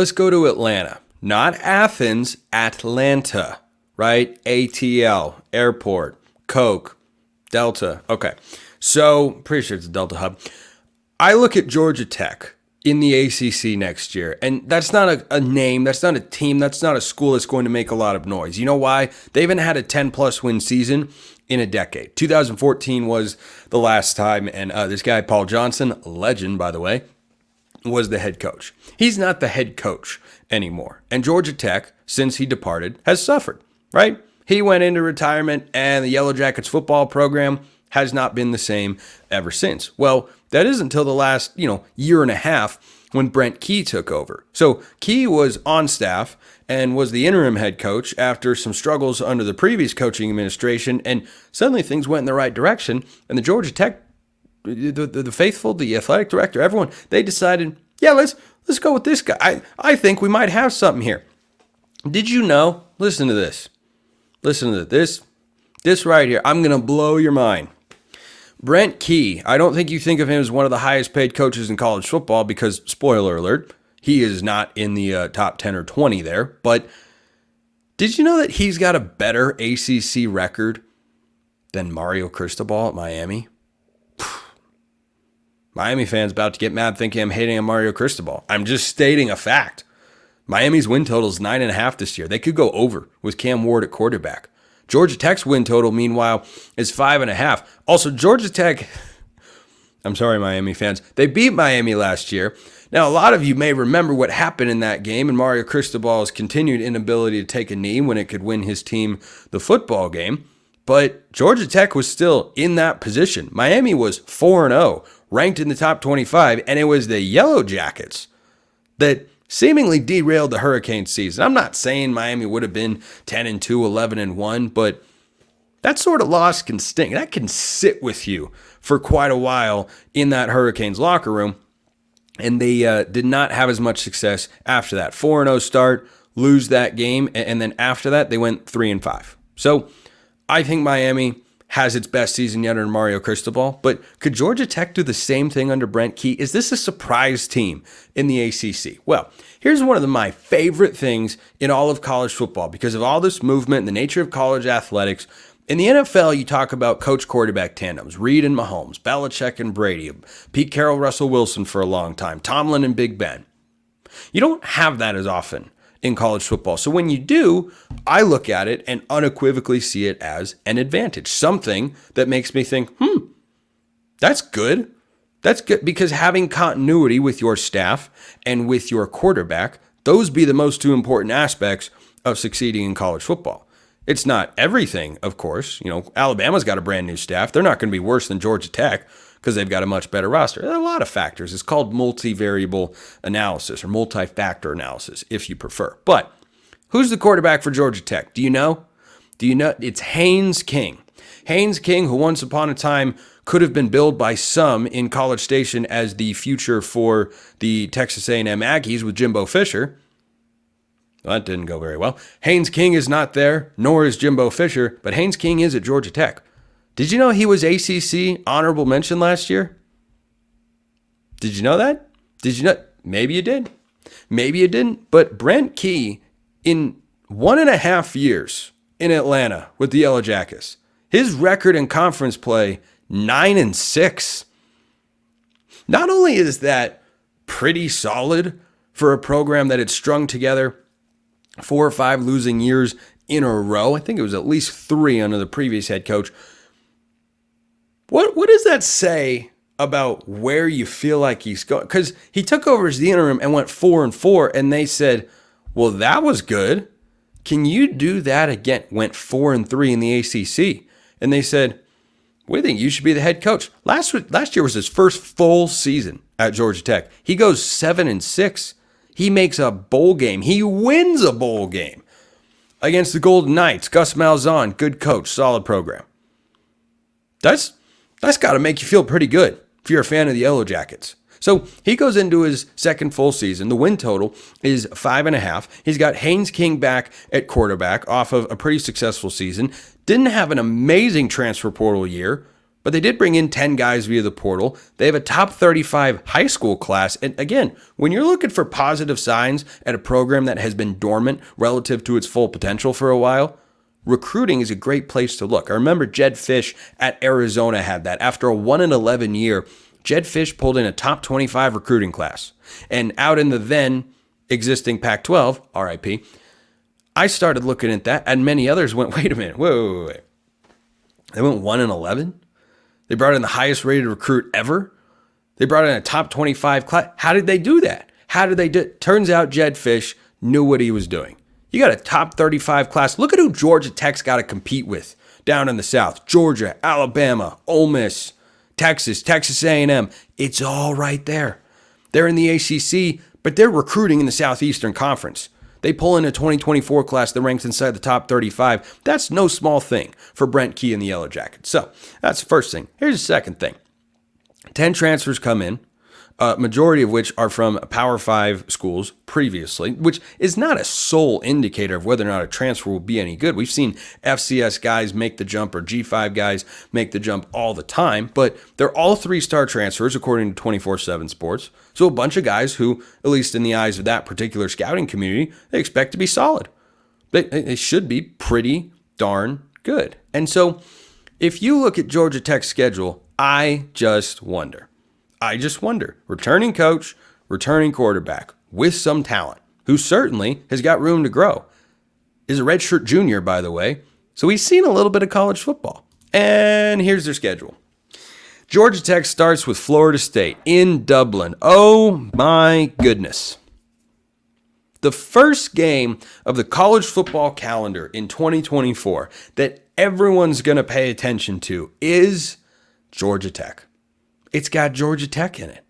let's go to Atlanta. Not Athens, Atlanta, right? ATL, Airport, Coke, Delta. Okay, so pretty sure it's a Delta hub. I look at Georgia Tech in the ACC next year, and that's not a name, that's not a team, that's not a school that's going to make a lot of noise. You know why? They haven't had a 10-plus win season in a decade. 2014 was the last time, and this guy, Paul Johnson, legend, by the way, was the head coach. He's not the head coach anymore. And Georgia Tech, since he departed, has suffered, right? He went into retirement, and the Yellow Jackets football program has not been the same ever since. Well, that is until the last, year and a half when Brent Key took over. So Key was on staff and was the interim head coach after some struggles under the previous coaching administration, and suddenly things went in the right direction, and the Georgia Tech, the faithful, the athletic director, everyone, they decided, yeah, let's go with this guy. I think we might have something here. Did you know? Listen to this. Listen to this. This right here. I'm going to blow your mind. Brent Key, I don't think you think of him as one of the highest paid coaches in college football because, spoiler alert, he is not in the top 10 or 20 there. But did you know that he's got a better ACC record than Mario Cristobal at Miami? Miami fans about to get mad thinking I'm hating on Mario Cristobal. I'm just stating a fact. Miami's win total is 9.5 this year. They could go over with Cam Ward at quarterback. Georgia Tech's win total, meanwhile, is 5.5. Also, Georgia Tech, I'm sorry, Miami fans, they beat Miami last year. Now, a lot of you may remember what happened in that game and Mario Cristobal's continued inability to take a knee when it could win his team the football game. But Georgia Tech was still in that position. Miami was 4-0, ranked in the top 25, and it was the Yellow Jackets that seemingly derailed the Hurricane season. I'm not saying Miami would have been 10-2, 11-1, but that sort of loss can sting. That can sit with you for quite a while in that Hurricanes locker room, and they did not have as much success after that. 4-0 start, lose that game, and then after that, they went 3-5. So I think Miami has its best season yet under Mario Cristobal, but could Georgia Tech do the same thing under Brent Key? Is this a surprise team in the ACC? Well, here's one of my favorite things in all of college football because of all this movement and the nature of college athletics. In the NFL, you talk about coach-quarterback tandems, Reed and Mahomes, Belichick and Brady, Pete Carroll, Russell Wilson for a long time, Tomlin and Big Ben. You don't have that as often in college football. So when you do, I look at it and unequivocally see it as an advantage, something that makes me think, that's good. That's good because having continuity with your staff and with your quarterback, those be the most two important aspects of succeeding in college football. It's not everything, of course. Alabama's got a brand new staff. They're not going to be worse than Georgia Tech because they've got a much better roster. There are a lot of factors. It's called multivariable analysis or multi-factor analysis, if you prefer. But who's the quarterback for Georgia Tech? Do you know? It's Haynes King. Haynes King, who once upon a time could have been billed by some in College Station as the future for the Texas A&M Aggies with Jimbo Fisher. Well, that didn't go very well. Haynes King is not there, nor is Jimbo Fisher, but Haynes King is at Georgia Tech. Did you know he was ACC honorable mention last year? Did you know that? Did you know? Maybe you did. Maybe you didn't. But Brent Key, in 1.5 years in Atlanta with the Yellow Jackets, his record in conference play, 9-6. Not only is that pretty solid for a program that had strung together 4 or 5 losing years in a row. I think it was at least 3 under the previous head coach. What does that say about where you feel like he's going? Because he took over as the interim and went 4-4, and they said, well, that was good. Can you do that again? Went 4-3 in the ACC. And they said, we think you should be the head coach. Last year was his first full season at Georgia Tech. He goes 7-6. He makes a bowl game. He wins a bowl game against the Golden Knights. Gus Malzahn, good coach, solid program. That's got to make you feel pretty good if you're a fan of the Yellow Jackets. So he goes into his second full season. The win total is 5.5. He's got Haynes King back at quarterback off of a pretty successful season. Didn't have an amazing transfer portal year. But they did bring in 10 guys via the portal. They have a top 35 high school class. And again, when you're looking for positive signs at a program that has been dormant relative to its full potential for a while, recruiting is a great place to look. I remember Jed Fish at Arizona had that. After a 1-11 year, Jed Fish pulled in a top 25 recruiting class. And out in the then existing Pac-12, RIP, I started looking at that, and many others went, wait a minute, wait. They went 1-11? They brought in the highest rated recruit ever? They brought in a top 25 class? How did they do that? How did they do it? Turns out Jed Fish knew what he was doing. You got a top 35 class. Look at who Georgia Tech's got to compete with down in the South. Georgia, Alabama, Ole Miss, Texas, Texas A&M. It's all right there. They're in the ACC, but they're recruiting in the Southeastern Conference. They pull in a 2024 class that ranks inside the top 35. That's no small thing for Brent Key and the Yellow Jackets. So that's the first thing. Here's the second thing. 10 transfers come in, majority of which are from Power 5 schools previously, which is not a sole indicator of whether or not a transfer will be any good. We've seen FCS guys make the jump or G5 guys make the jump all the time, but they're all 3-star transfers according to 24/7 Sports. So a bunch of guys who, at least in the eyes of that particular scouting community, they expect to be solid. They should be pretty darn good. And so if you look at Georgia Tech's schedule, I just wonder. Returning coach, returning quarterback with some talent, who certainly has got room to grow. Is a redshirt junior, by the way. So he's seen a little bit of college football. And here's their schedule. Georgia Tech starts with Florida State in Dublin. Oh my goodness. The first game of the college football calendar in 2024 that everyone's going to pay attention to is Georgia Tech. It's got Georgia Tech in it.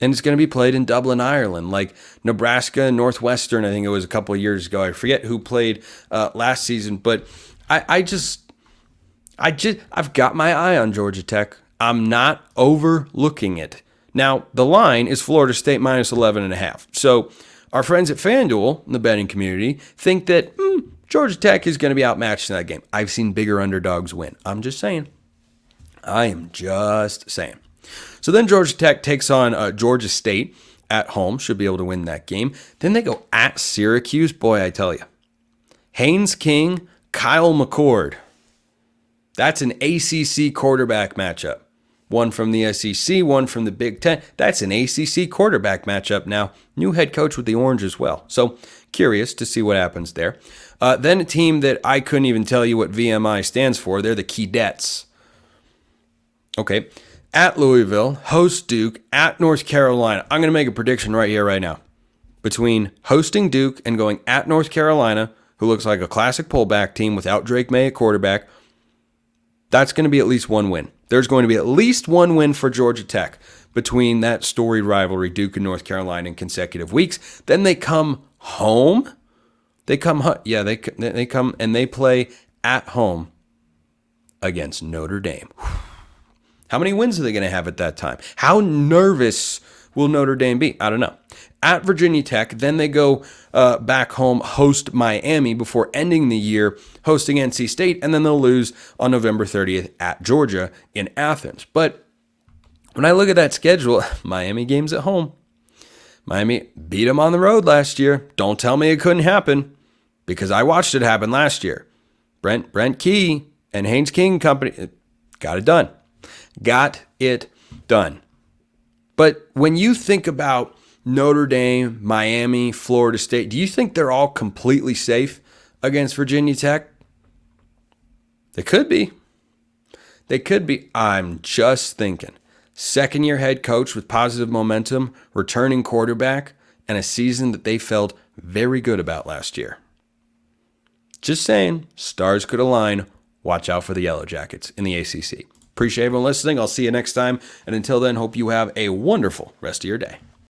And it's going to be played in Dublin, Ireland, like Nebraska, Northwestern, I think it was a couple of years ago. I forget who played last season, but I've got my eye on Georgia Tech. I'm not overlooking it. Now, the line is Florida State minus 11.5. So our friends at FanDuel in the betting community think that Georgia Tech is going to be outmatched in that game. I've seen bigger underdogs win. I'm just saying. I am just saying. So then Georgia Tech takes on Georgia State at home. Should be able to win that game. Then they go at Syracuse. Boy, I tell you. Haynes King, Kyle McCord. That's an ACC quarterback matchup. One from the SEC, one from the Big Ten. That's an ACC quarterback matchup now. New head coach with the Orange as well. So curious to see what happens there. Then a team that I couldn't even tell you what VMI stands for. They're the Keydets. Okay. At Louisville, host Duke, at North Carolina. I'm going to make a prediction right here, right now. Between hosting Duke and going at North Carolina, who looks like a classic pullback team without Drake May at quarterback, that's going to be at least one win. There's going to be at least one win for Georgia Tech between that storied rivalry, Duke and North Carolina, in consecutive weeks. Then they come home. They come and they play at home against Notre Dame. How many wins are they going to have at that time? How nervous will Notre Dame be? I don't know. At Virginia Tech, then they go back home, host Miami before ending the year hosting NC State, and then they'll lose on November 30th at Georgia in Athens. But when I look at that schedule, Miami games at home. Miami beat them on the road last year. Don't tell me it couldn't happen, because I watched it happen last year. Brent Key and Haynes King company got it done. Got it done. But when you think about Notre Dame, Miami, Florida State, do you think they're all completely safe against Virginia Tech? They could be. They could be. I'm just thinking. Second-year head coach with positive momentum, returning quarterback, and a season that they felt very good about last year. Just saying, stars could align. Watch out for the Yellow Jackets in the ACC. Appreciate everyone listening. I'll see you next time. And until then, hope you have a wonderful rest of your day.